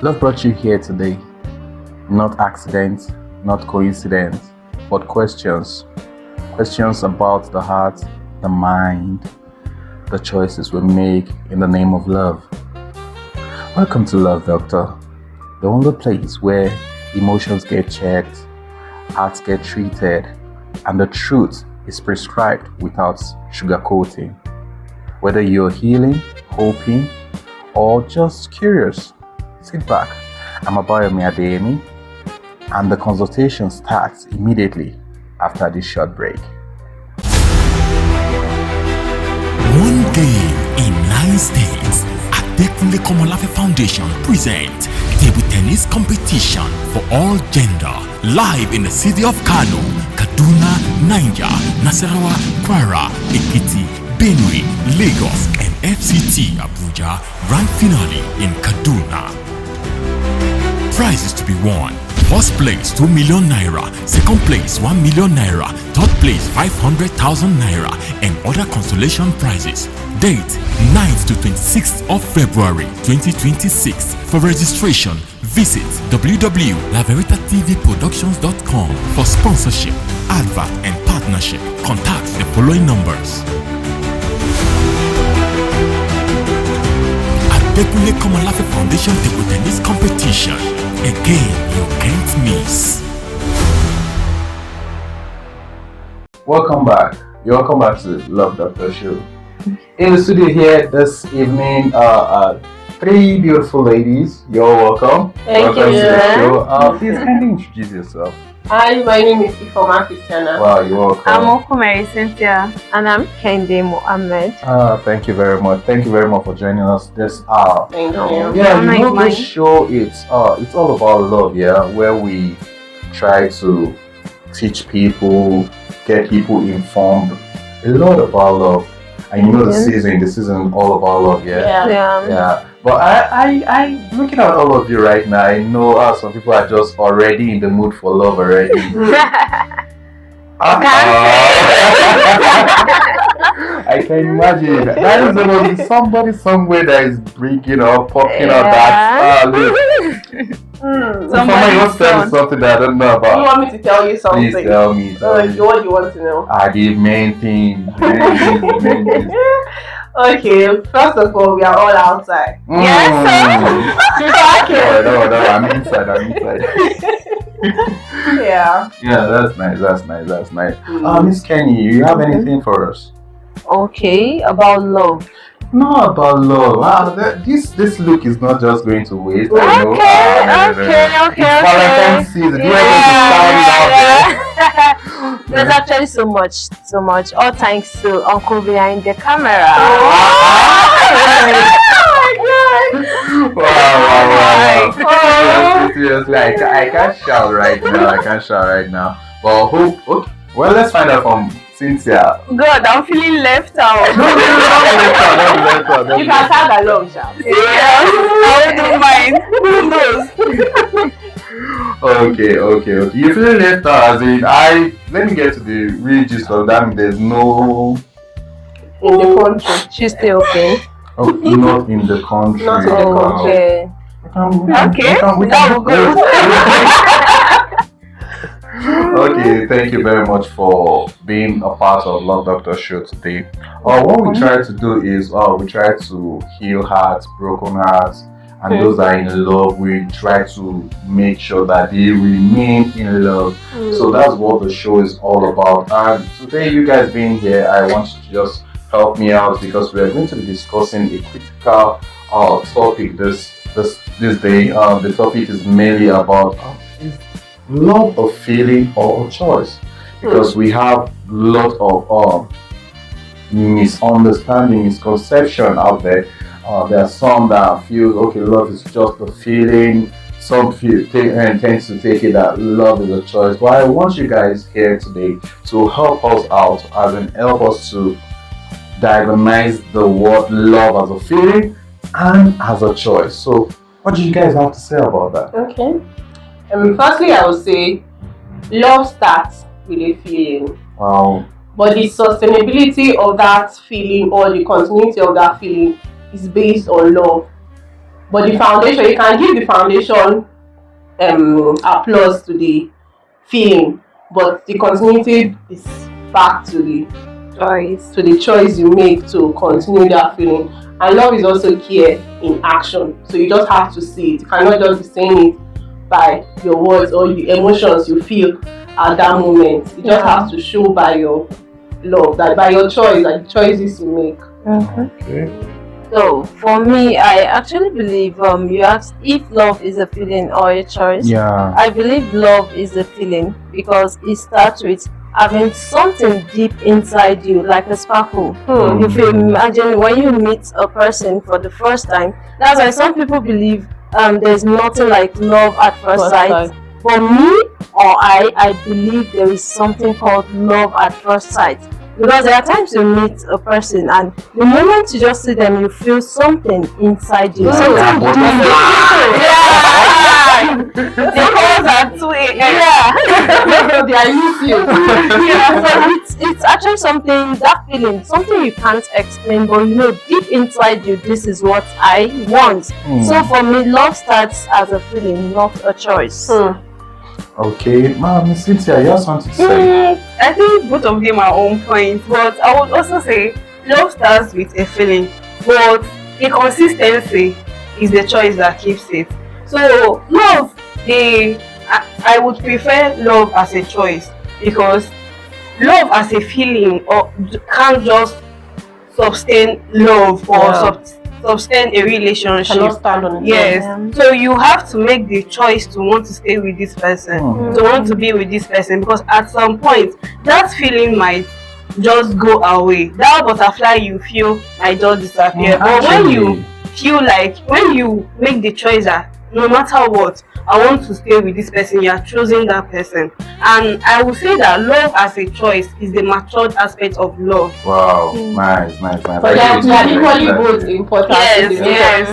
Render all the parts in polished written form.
Love brought you here today. Not accident, not coincidence, but questions. Questions about the heart, the mind, the choices we make in the name of love. Welcome to Love Doctor, the only place where emotions get checked, hearts get treated, and the truth is prescribed without sugarcoating. Whether you're healing, hoping, or just curious, sit back. I'm Abayomi Adeyemi, and the consultation starts immediately after this short break. One game in 9 states. Adekunle Komolafe Foundation presents table tennis competition for all gender live in the city of Kano, Kaduna, Niger, Nasarawa, Kwara, Ekiti, Benue, Lagos, and FCT Abuja. Grand finale in Kaduna. Prizes to be won. First place 2 million naira, second place 1 million naira, third place 500,000 naira, and other consolation prizes. Date 9th to 26th of February 2026. For registration, visit www.laveritatv productions.com. For sponsorship, advert, and partnership, contact the following numbers. Adekunle Komolafe Foundation table tennis competition. Again, you can't miss. Welcome back. You're welcome back to Love Doctor Show. In the studio here this evening, 3 beautiful ladies. You're welcome. Thank welcome you. To the show. Please kindly introduce yourself. Hi, my name is Ifoma Christiana. Wow, you're welcome. I'm Okumeri Cynthia. And I'm Kende Mohammed. Thank you very much. Thank you very much for joining us this hour. Thank you. Yeah, you know this show, it's all about love, yeah, where we try to teach people, get people informed a lot about love. And you know the season is all about love, yeah. Yeah. But I looking at all of you right now, I know some people are just already in the mood for love already. I can imagine. That is going to be somebody somewhere that is bringing up, popping out that. Somebody wants to tell me something that I don't know about. You want me to tell you something? Please tell me. What do you want to know? The main thing. Okay, first of all, we are all outside. Yes, Okay. No, I'm inside. Yeah. Yeah, that's nice. Miss Kenny, you have anything for us? Okay, about love. No, about love. This look is not just going to waste. Okay. It's Valentine's season. You have to There's actually so much. All thanks to Uncle behind the camera. Wow. Seriously, I can't shout right now. But okay. Well, let's find out from Cynthia. God, I'm feeling left out. No, You can tag along, Sha. Yes, I don't mind. Who knows? Okay. You feeling left out as in let me get to the real gist of that. There's no In the country. She's still okay. not in the country. Not in the country. Okay. We can go. Okay, thank you very much for being a part of Love Doctor Show today. What we try to do is we try to heal hearts, broken hearts, and those that are in love. We try to make sure that they remain in love. So that's what the show is all about. And today, you guys being here, I want you to just help me out because we are going to be discussing a critical topic this day. The topic is mainly about is love a feeling or a choice? Because we have a lot of misunderstanding, misconception out there. There are some that feel love is just a feeling. Some tend to take it that love is a choice. But I want you guys here today to help us out, as in help us to diagnose the word love as a feeling and as a choice. So, what do you guys have to say about that? Okay. Firstly, I would say love starts with a feeling. Wow. But the sustainability of that feeling or the continuity of that feeling is based on love. But the foundation, you can give the foundation applause to the feeling, but the continuity is back to the choice you make to continue that feeling. And love is also care in action. So you just have to see it. You cannot just be saying it by your words or the emotions you feel at that moment. You just have to show by your love, that by your choice, like the choices you make. Okay. So for me, I actually believe you asked if love is a feeling or a choice. Yeah. I believe love is a feeling because it starts with having something deep inside you, like a sparkle. If you imagine when you meet a person for the first time, that's why some people believe there's nothing like love at first sight. For me or I believe there is something called love at first sight. Because there are times you meet a person and the moment you just see them, you feel something inside you. Something deep. They call us at 2 a.m. Yeah. They are used to you. Yeah, so it's actually something, that feeling, something you can't explain, but you know deep inside you, this is what I want. So for me, love starts as a feeling, not a choice. Okay, Miss Cynthia, you have something to say? I think both of them are on point, but I would also say love starts with a feeling, but the consistency is the choice that keeps it. So love, I would prefer love as a choice, because love as a feeling or can't just sustain love or sustain a relationship. Cannot stand on it. Yes. So you have to make the choice to want to stay with this person, to want to be with this person, because at some point that feeling might just go away. That butterfly you feel might just disappear. But when you feel like, when you make the choice that no matter what, I want to stay with this person, you are choosing that person. And I would say that love as a choice is the matured aspect of love. Wow, nice. But they are equally both important.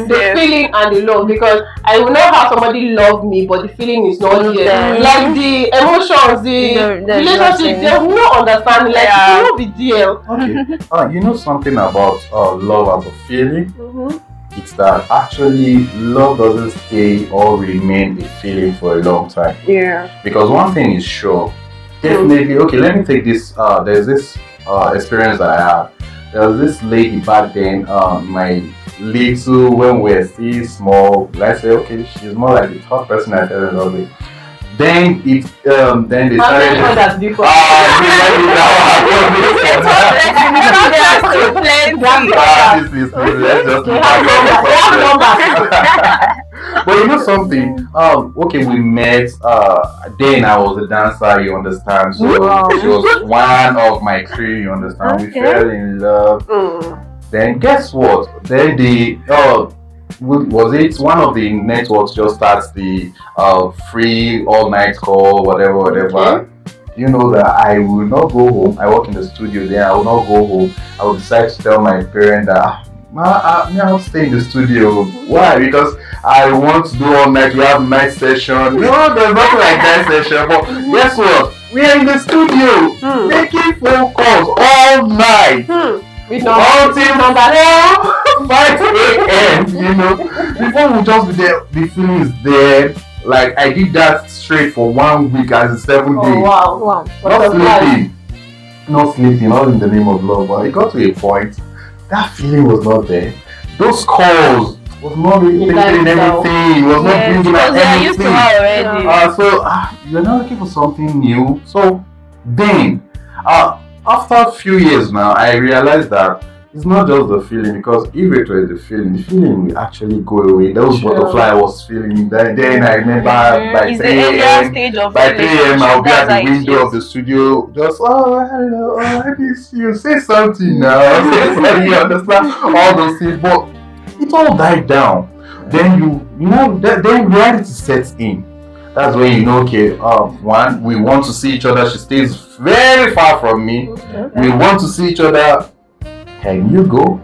The feeling and the love, because I will not have somebody love me, but the feeling is not there. Like the emotions, the relationship, they will not understand. Like it will not be there. Okay. You know something about love as a feeling? It's that actually love doesn't stay or remain a feeling for a long time. Yeah. Because one thing is sure, definitely. Okay, let me take this. There's this experience that I had. There was this lady back then. My little, when we were still small, let's say, okay, she's more like the top person I fell in love with. Then it then they started. But you know something? Okay, we met. Then I was a dancer, you understand. So she was one of my crew, you understand. We fell in love. Then guess what? Then the was it one of the networks just starts the free all night call, whatever. You know that I will not go home. I work in the studio there. I will not go home. I will decide to tell my parents that I'll stay in the studio. Why? Because I want to do all night. We have night session. No, there's nothing like night session. But guess what? We are in the studio making phone calls all night. Until 5 a.m. You know, before we just be there, the feeling is there. Like I did that straight for 1 week as a 7 days. Wow. Not sleeping, all in the name of love. But it got to a point that feeling was not there. Those calls was not really taking anything. Was not bringing out anything. So you're not looking for something new. So then, after a few years now, I realized that it's not just the feeling, because if it was the feeling will actually go away. Those butterfly I was feeling. Then I remember by 3 a.m. I'll be at the window of the studio, just hello, I miss you. Say something now. Say something. You understand all those things, but it all died down. Then you know then reality sets in. That's when you know, okay, one, we want to see each other. She stays very far from me. We want to see each other. Can you go?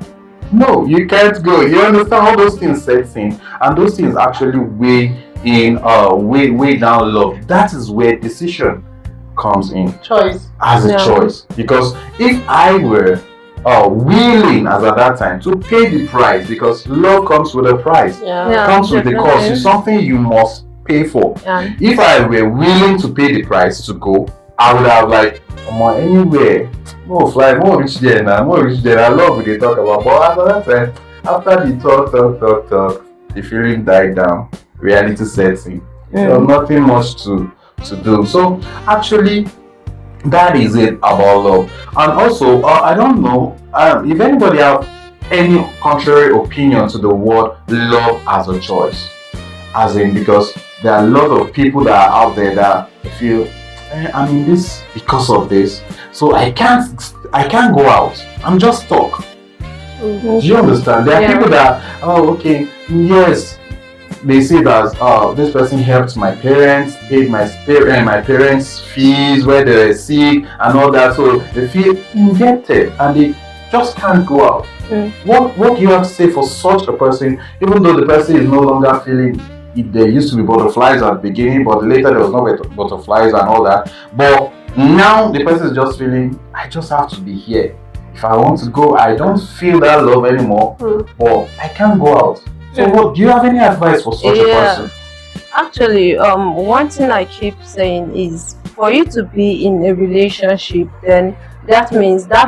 No, you can't go. You understand how those things set in, and those things actually weigh down love. That is where decision comes in. Choice. As a choice. Because if I were willing as at that time to pay the price, because love comes with a price. Comes with the cost. It's something you must pay for. If I were willing to pay the price to go, I would have like, anywhere, more fly, more rich there now, more rich there. I love what they talk about, but after the talk, the feeling died down, reality sets in. So nothing much to do. So actually, that is it about love. And also, I don't know if anybody have any contrary opinion to the word love as a choice, as in, because there are a lot of people that are out there that feel, I'm in this because of this, so I can't go out. I'm just stuck. Do you understand? There are people that, okay, yes, they say that this person helped my parents, paid my parents' fees where they were sick and all that, so they feel indebted and they just can't go out. What do you have to say for such a person, even though the person is no longer feeling? There used to be butterflies at the beginning, but later there was no butterflies and all that. But now the person is just feeling, I just have to be here. If I want to go, I don't feel that love anymore, but I can't go out. So what do you have any advice for such a person? Actually, one thing I keep saying is, for you to be in a relationship, then that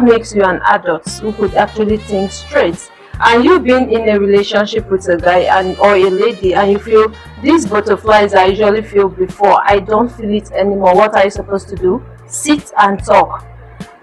makes you an adult who could actually think straight. And you being in a relationship with a guy or a lady, and you feel these butterflies I usually feel before, I don't feel it anymore. What are you supposed to do? Sit and talk.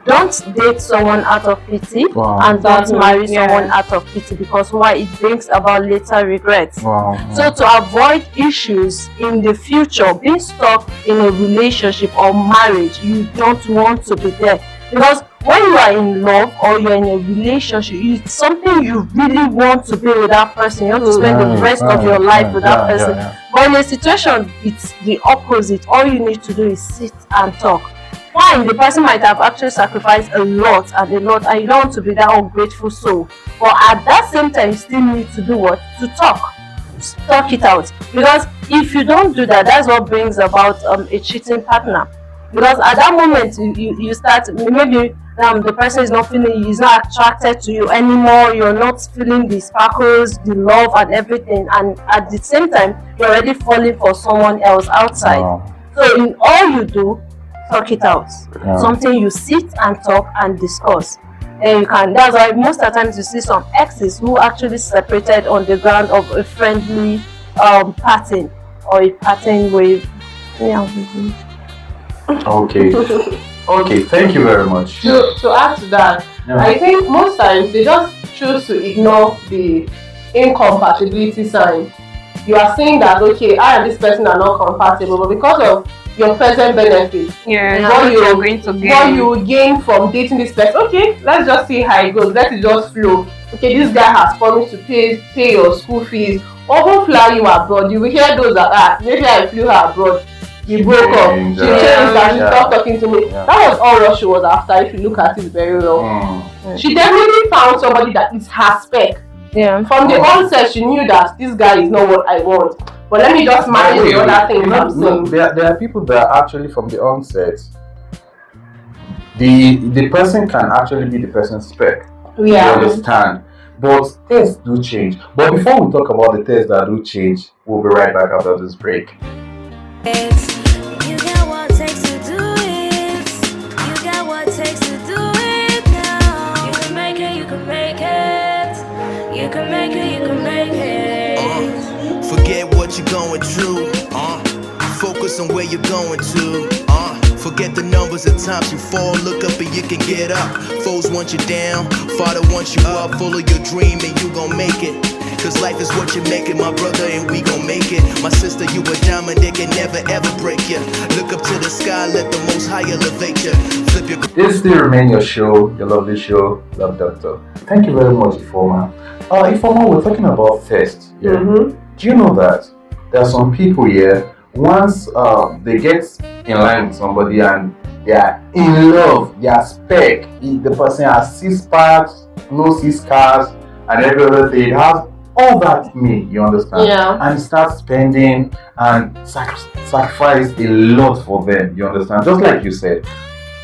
Don't date someone out of pity, and don't marry someone out of pity, because why? It brings about later regrets. So to avoid issues in the future, being stuck in a relationship or marriage, you don't want to be there, because when you are in love or you're in a relationship, it's something you really want to be with that person. You want to spend the rest of your life with that person. But in a situation, it's the opposite. All you need to do is sit and talk. Fine, the person might have actually sacrificed a lot, and you don't want to be that ungrateful soul. But at that same time, you still need to do what? To talk. Talk it out. Because if you don't do that, that's what brings about a cheating partner. Because at that moment, you start, maybe the person is not feeling you, is not attracted to you anymore, you're not feeling the sparkles, the love and everything, and at the same time, you're already falling for someone else outside. So in all you do, talk it out. Something you sit and talk and discuss. And you can, that's why most of the times you see some exes who actually separated on the ground of a friendly pattern or a pattern with Okay, thank you very much. To add to that, I think most times they just choose to ignore the incompatibility sign. You are saying that, okay, I and this person are not compatible, but because of your present benefits, what you gain from dating this person, okay, let's just see how it goes, let it just flow. Okay, this guy has promised to pay your school fees, or will fly you abroad. You will hear those that, maybe I flew her abroad. We broke up. She changed and she stopped talking to me. That was all what she was after, if you look at it very well. She definitely found somebody that is her spec. From the onset, she knew that this guy is not what I want. But let me just manage the other things I'm saying. There are people that actually from the onset, the person can actually be the person's spec. You understand? But tests do change. But before we talk about the tests that do change, we'll be right back after this break. Forget what you're going through. Focus on where you're going to. Forget the numbers of times you fall. Look up and you can get up. Foes want you down. Father wants you up. Follow your dream and you gon' make it. Cause life is what you make it, my brother, and we gon' make it. My sister, you a diamond, they can never ever break you. Look up to the sky, let the most high elevate you. Flip your... This still remains your show, your lovely show, Love Doctor. Thank you very much, Ifoma. Ifoma, we're talking about thirst. Do you know that there are some people here, once they get in line with somebody and they are in love, they are spec, the person has 6 packs, no 6 cars, and every other thing, it has all that me, you understand? And start spending and sacrifice a lot for them, you understand? Just like you said,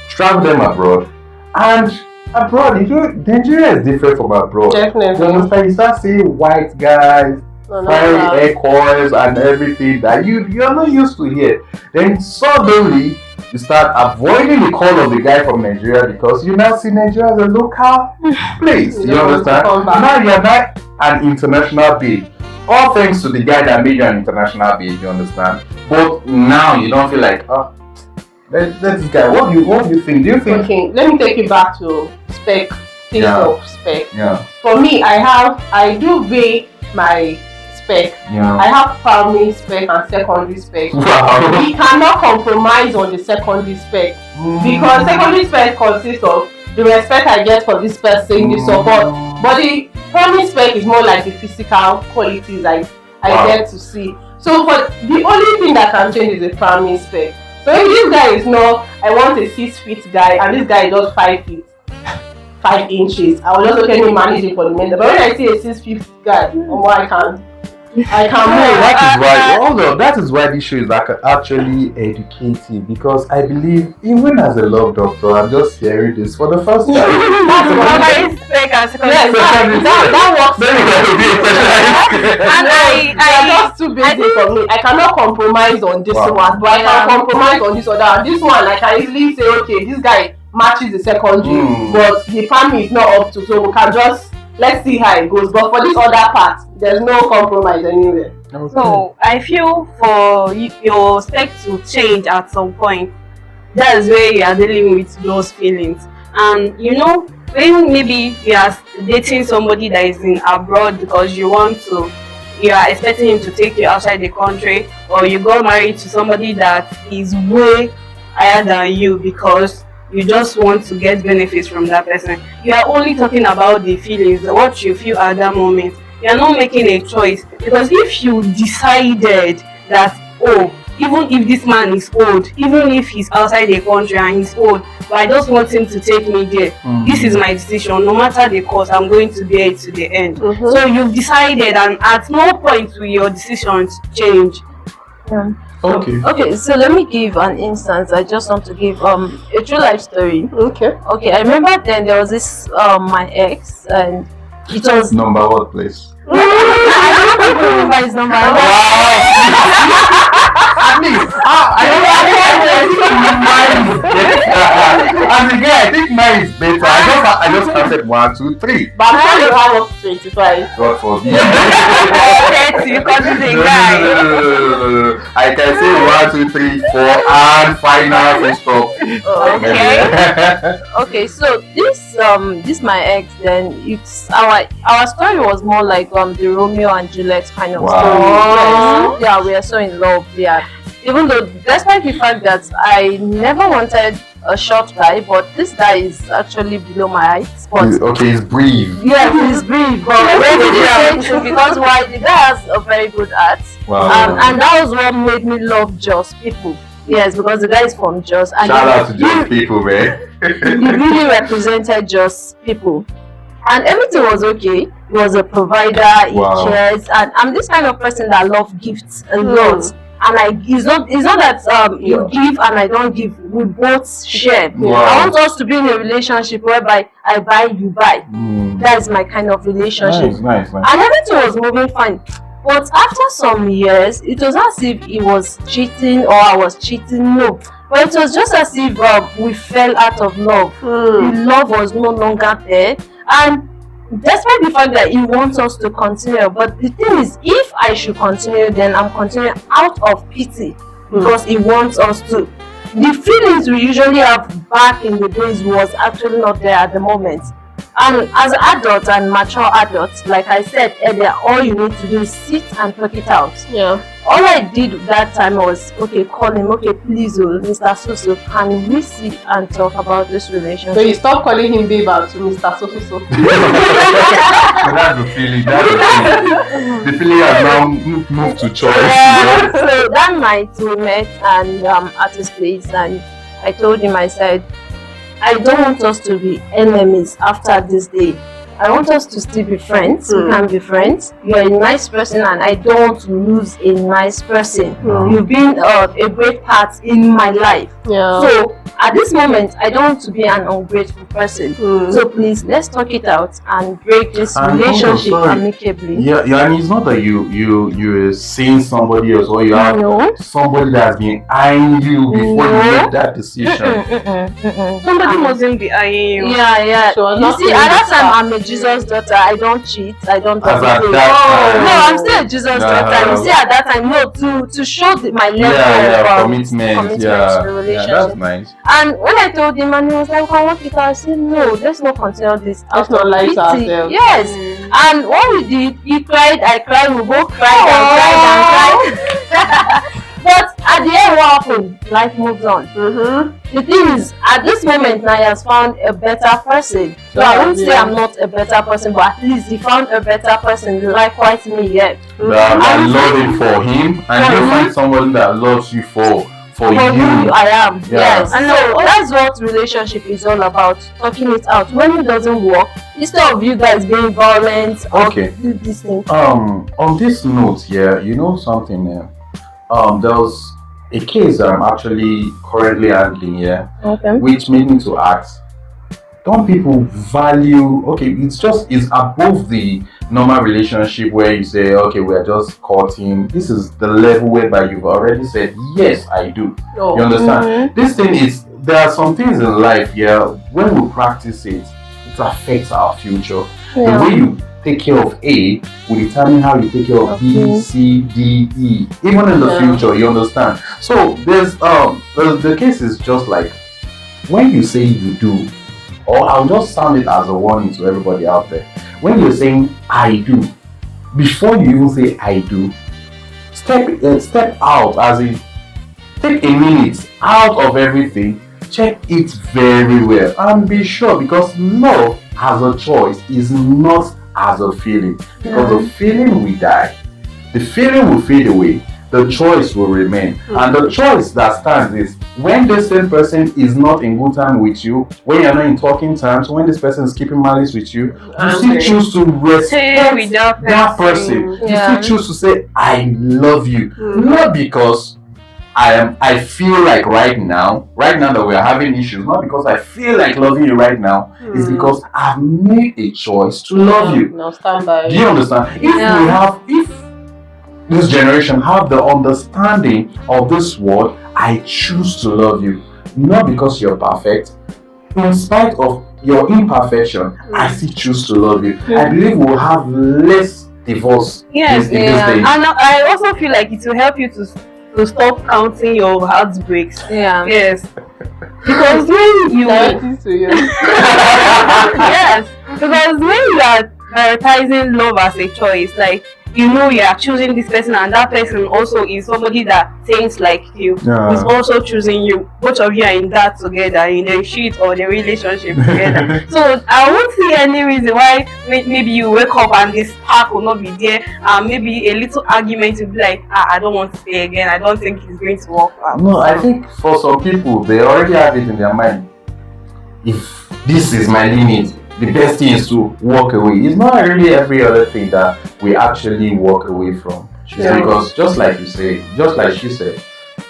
travel them abroad, and abroad, Nigeria is different from abroad. Definitely. You understand? You start seeing white guys, fiery hair coils and everything that you're not used to here. Then suddenly you start avoiding the call of the guy from Nigeria because you now see Nigeria as a local place. You understand? Now you're not an international babe. All thanks to the guy that made you an international babe, you understand? But now you don't feel like, let this guy. What do you think? Do you think? Okay, let me take you back to spec. Of spec. Yeah. For me, I do weigh my spec. Yeah. I have primary spec and secondary spec. Wow. We cannot compromise on the secondary spec because secondary spec consists of the respect I get for this person, the support. But the primary spec is more like the physical qualities I get to see. So for the only thing that can change is the primary spec. So if this guy is not, I want a 6 feet guy, and this guy is just 5 feet, 5 inches, I will just me manage it for the minute. But when I see a 6 feet guy, I can move. That is why this show is actually educative, because I believe even as a love doctor, I'm just hearing this for the first time. That works. And I just too busy for me. I cannot compromise on this one, but I can compromise on this other. And this one, I can easily say, okay, this guy matches the secondary, but the family is not up to, so we can just let's see how it goes. But for this other part, there's no compromise anywhere. Okay. So I feel for your spec to change at some point, that is where you are dealing with those feelings. And you know, when maybe you are dating somebody that is in abroad because you are expecting him to take you outside the country, or you got married to somebody that is way higher than you because you just want to get benefits from that person. You are only talking about the feelings, what you feel at that moment. You are not making a choice, because if you decided that, even if this man is old, even if he's outside the country and he's old, but I just want him to take me there, this is my decision, no matter the cost, I'm going to bear it to the end. So you've decided, and at no point will your decisions change. Okay, so let me give an instance. I just want to give a true life story. Okay, I remember then there was this my ex, and it was number what place? I don't remember his number. At least, as a guy, I think mine is better. I just counted 1, 2, 3. But I'm sure you have up to 25. God forbid. 30, because he's a guy. No. I can say 1, 2, 3, 4, and final stop. Okay, so this my ex. Then it's our story was more like the Romeo and Juliet kind of story. Yeah, we are so in love. Yeah, even though despite the fact that I never wanted a short guy, but this guy is actually below my height. He's brief. Yes, he's brief. But because why? The guy has a very good heart. Wow. And that was what made me love Jos people. Yes, because the guy is from Jos. And shout out to Jos people, man. He really represented Jos people. And everything was okay. He was a provider, he cares, and I'm this kind of person that love gifts a lot. And it's not that you give and I don't give. We both share. I want us to be in a relationship whereby I buy, you buy. That is my kind of relationship. Nice. And everything was moving fine. But after some years, it was as if he was cheating or I was cheating. No. But it was just as if we fell out of love. The love was no longer there. And despite the fact that he wants us to continue, but the thing is, if I should continue, then I'm continuing out of pity because he wants us to. The feelings we usually have back in the days was actually not there at the moment. And as adults and mature adults, like I said earlier, all you need to do is sit and talk it out. Yeah. All I did that time was, call him, please, Mr. Soso, can we sit and talk about this relationship? So you stop calling him babe out to Mr. Soso. That's the feeling. The feeling has now moved to choice. So that night we met and at his place, and I told him, I said, I don't want us to be enemies after this day. I want us to still be friends. We can be friends. You're a nice person and I don't want to lose a nice person. You've been a great part in my life. So at this moment, I don't want to be an ungrateful person. So please, let's talk it out and break this relationship amicably. Yeah, and it's not that you're seeing somebody else, or you have somebody that's been eyeing you before you make that decision. Somebody mustn't be eyeing you. Yeah. So you see, at that time, I'm a Jesus daughter. I don't cheat. I don't do anything. No, I'm still a Jesus daughter. You see, at that time, to show my level of commitment to the relationship. That's nice. And when I told him, and he was like, I want it, I said, no, let's not continue this. Let's not lie to ourselves. Yes. And what we did, he cried, I cried, we both cried and cried. But at the end, what happened? Life moves on. The thing is, at this moment now, he has found a better person. So I won't say I'm not a better person, but at least he found a better person, likewise me yet. That love him for him, and you find someone that loves you for you. Who I am. Yes. And so that's what relationship is all about. Talking it out. When it doesn't work, instead of you guys being violent or do this thing. On this note here, you know something there was a case that I'm actually currently handling here, which made me to ask, don't people value, it's above the normal relationship where you say, okay, we are just courting. This is the level whereby you've already said, yes, I do. You understand? This thing is, there are some things in life here, when we practice it affects our future. The way you take care of A will determine how you take care of B, C, D, E, even in the future, you understand? So there's the case is just like, when you say you do, or I'll just sound it as a warning to everybody out there. When you're saying I do, before you even say I do, step out, as in take a minute out of everything, check it very well, and be sure, because love as a choice is not as a feeling. Because the feeling will die, the feeling will fade away, the choice will remain. And the choice that stands is when this same person is not in good time with you, when you're not in talking terms, when this person is keeping malice with you, you still choose to respect that person. You still choose to say I love you, not because I feel like right now that we are having issues, not because I feel like loving you right now, it's because I've made a choice to love you. Now stand by. Do you understand? If this generation have the understanding of this word, I choose to love you, not because you're perfect, in spite of your imperfection, I still choose to love you. I believe we'll have less divorce in this day. And I also feel like it will help you to stop counting your heartbreaks. Yes. Because when you yes, because when you are prioritizing love as a choice, like you know you are choosing this person, and that person also is somebody that thinks like you, is also choosing you. Both of you are in that together, in the shit or the relationship together. So I won't see any reason why maybe you wake up and this spark will not be there, and maybe a little argument will be like, I don't want to stay again, I don't think it's going to work out. No, I think for some people, they already have it in their mind. If this is my limit, the best thing is to walk away. It's not really every other thing that we actually walk away from. Because just like you say, just like she said,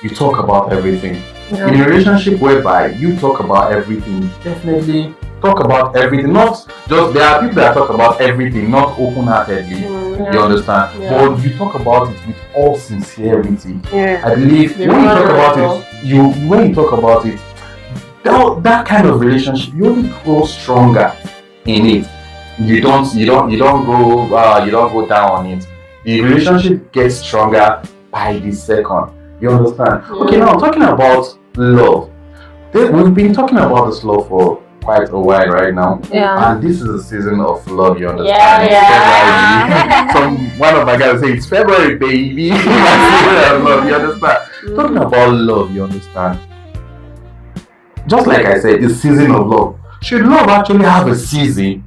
you talk about everything. In a relationship whereby you talk about everything, definitely talk about everything. Not just, there are people that talk about everything, not open-heartedly. You understand? But you talk about it with all sincerity. I believe when you talk about it, that kind of relationship, you only grow stronger in it. You don't go down on it. The relationship gets stronger by the second. You understand? Okay, now talking about love. We've been talking about this love for quite a while right now. And this is a season of love, you understand? One of my guys say it's February, baby. Love, you understand? Talking about love, you understand? Just like I said, it's season of love. Should love actually have a season?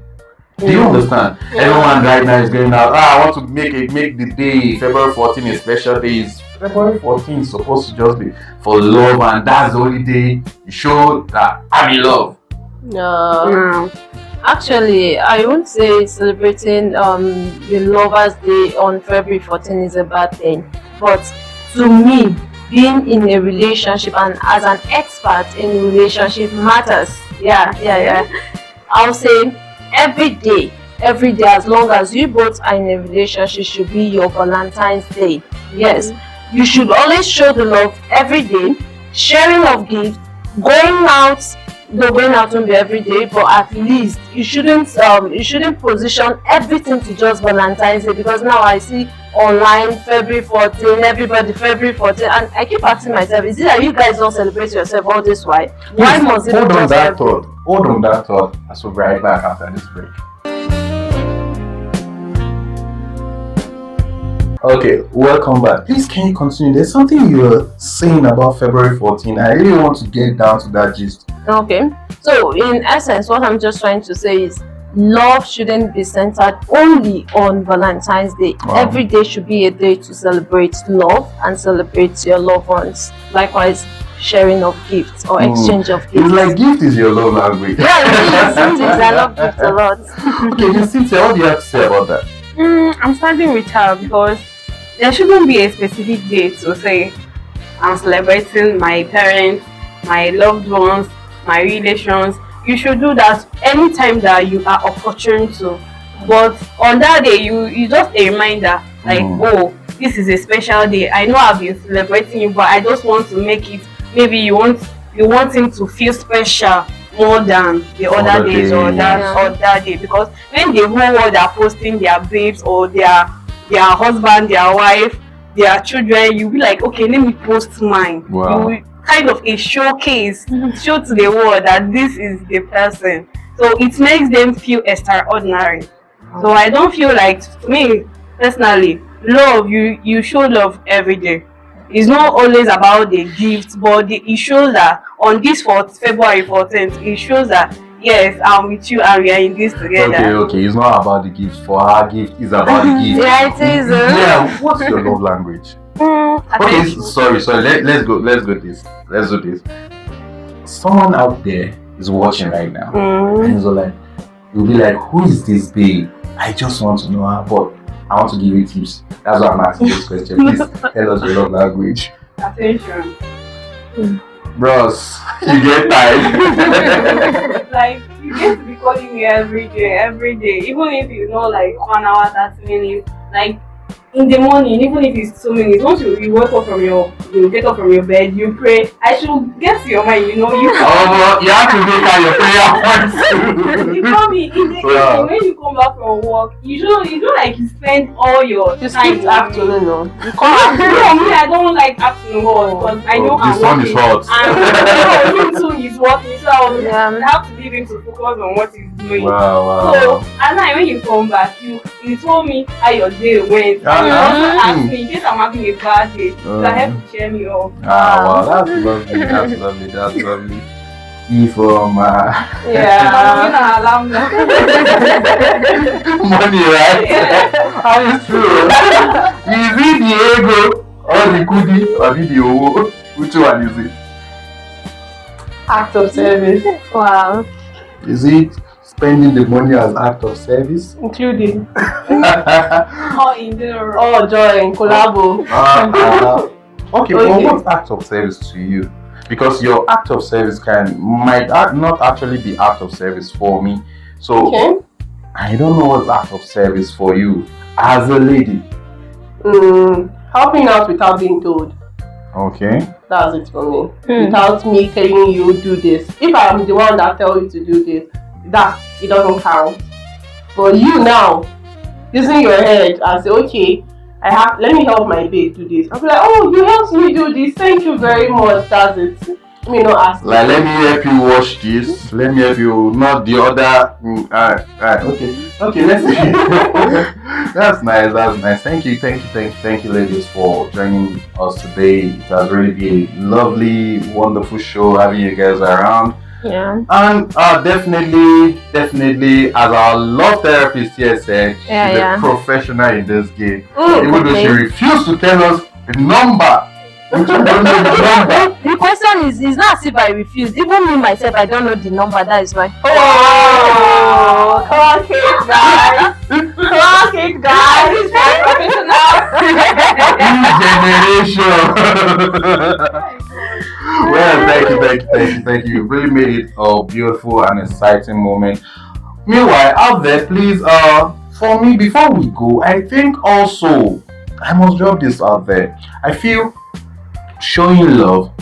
Do you understand? Everyone right now is going out, I want to make the day February 14 a special day. February 14 is supposed to just be for love, and that's the only day you show that I'm in love. No. Actually, I won't say celebrating the Lovers' Day on February 14 is a bad thing. But to me, being in a relationship and as an expert in relationship matters. Yeah. I'll say every day, as long as you both are in a relationship, should be your Valentine's Day. Yes, you should always show the love every day, sharing of gifts, going out. Though going out won't be every day, but at least you shouldn't position everything to just Valentine's Day, because now I see online February 14, everybody February 14, and I keep asking myself, is it that you guys don't celebrate yourself all this while? Why must it hold on just that thought? Hold on that thought. As we'll be right back after this break. Okay, welcome back. Please, can you continue? There's something you were saying about February 14. I really want to get down to that gist. Okay, so in essence, what I'm just trying to say is love shouldn't be centered only on Valentine's Day. Wow. Every day should be a day to celebrate love and celebrate your loved ones. Likewise, sharing of gifts or exchange of gifts. It's like gift is your love language. Yeah, it is. I love gifts a lot. Okay, Miss Cynthia, what do you have to say about that? I'm starting with her because there shouldn't be a specific day to say I'm celebrating my parents, my loved ones, my relations. You should do that anytime that you are opportune to. But on that day, you just a reminder like, oh, this is a special day. I know I've been celebrating you, but I just want to make it. Maybe you want him to feel special more than the other days or that day, because when the whole world are posting their babes or their husband, their wife, their children, you'll be like, okay, let me post mine. Wow. You kind of a showcase, show to the world that this is the person. So it makes them feel extraordinary. So I don't feel like, to me personally, love, you show love every day. It's not always about the gifts, but it shows that on this February 14th, it shows that yes, I'm with you and we are in this together. Okay, it's not about the gift. For our gift, it's about the gift. Yeah, it is. Yeah, what's your love language? Okay, sorry. Let's do this. Someone out there is watching right now, and he's like, you'll be like, who is this babe? I just want to know her, but I want to give you tips. That's why I'm asking this question. Please tell us your love language. Attention. Bros, you get tired. Like, you get to be calling me every day, even if it's not like 1 hour, 30 minutes. Like, in the morning, even if it's 2 minutes, once you get up from your bed, you pray. I should get to your mind, you know. You have to make out your prayer points. You call me in the evening when you come back from work. You don't like you spend all your time afternoon. No, you come afternoon. I don't like afternoon because I know I'm sun is hot. And him too is working, so I have to leave him to focus on what he's doing. Wow. So at night when you come back, you told me how your day went. You also asked me in case I'm having a bad day, so I have to cheer me up. Wow, that's lovely. That's lovely. From alarm money, right? Yeah. How is true? Is it the ego or the goodie or the owo? Which one is it? Act of service. Wow. Is it spending the money as act of service? Including or in general. Oh, joy and collabo. Okay, well, what's act of service to you? Because your act of service might not actually be act of service for me. So I don't know what's act of service for you as a lady. Helping out without being told. Okay. That's it for me. Without me telling you do this. If I'm the one that tell you to do this, that it doesn't count. But you now using your head and say, okay, let me help my babe do this. I'll be like, oh, you helped me do this. Thank you very much. That's it. Let me not ask. Like, let me help you wash this. Let me help you, not the other. Okay. Let's see. That's nice. Thank you, ladies, for joining us today. It has really been a lovely, wonderful show having you guys around. Yeah. And definitely, as our love therapist here said, she's a professional in this game. Even though she refused to tell us the number. Which we don't know the number. The question is not as if I refuse. Even me myself, I don't know the number. That is why. Oh, come on, guys. Clock it, guys. It's Generation. Well, thank you. You really made it a beautiful and exciting moment. Meanwhile, out there, please, for me, before we go, I think also I must drop this out there. I feel showing love,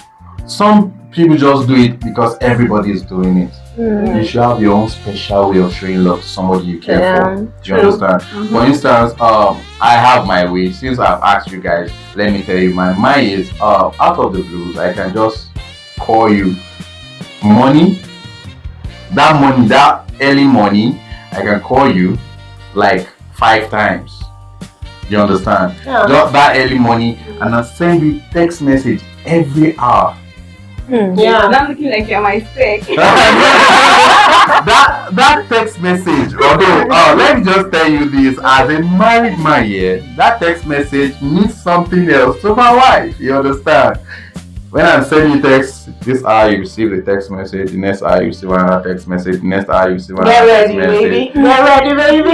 some people just do it because everybody is doing it. You should have your own special way of showing love to somebody you care for. Do you understand? For instance, I have my way. Since I've asked you guys, let me tell you, my is out of the blues. I can just call you money. That early money, I can call you like 5 times. You understand? Just that early money, and I send you text message every hour. Yeah, I'm looking like you're my spec. that text message, although let me just tell you this, as a married man here, that text message means something else to my wife. You understand? When I'm sending you text, this hour you receive a text message, the next hour you receive another text message, the next hour you receive another text message. Get ready, baby.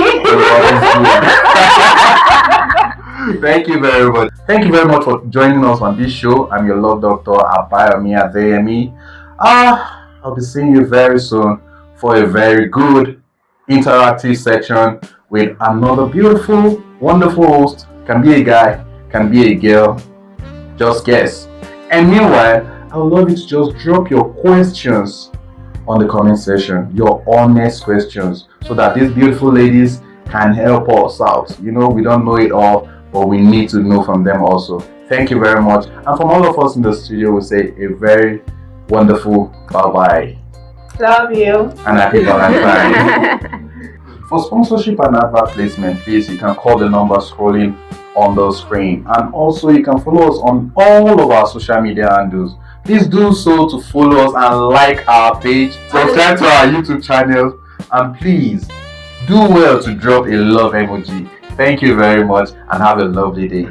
Thank you very much. Thank you very much for joining us on this show. I'm your love doctor, Abayomi Adeyemi. I'll be seeing you very soon for a very good interactive section with another beautiful, wonderful host. Can be a guy, can be a girl. Just guess. And meanwhile, I would love you to just drop your questions on the comment section, your honest questions, so that these beautiful ladies can help us out. You know, we don't know it all, but we need to know from them also. Thank you very much. And from all of us in the studio, we say a very wonderful bye-bye. Love you. And happy Valentine. For sponsorship and advert placement, please, you can call the number scrolling on the screen. And also, you can follow us on all of our social media handles. Please do so to follow us and like our page. Subscribe to our YouTube channel. And please, do well to drop a love emoji. Thank you very much and have a lovely day.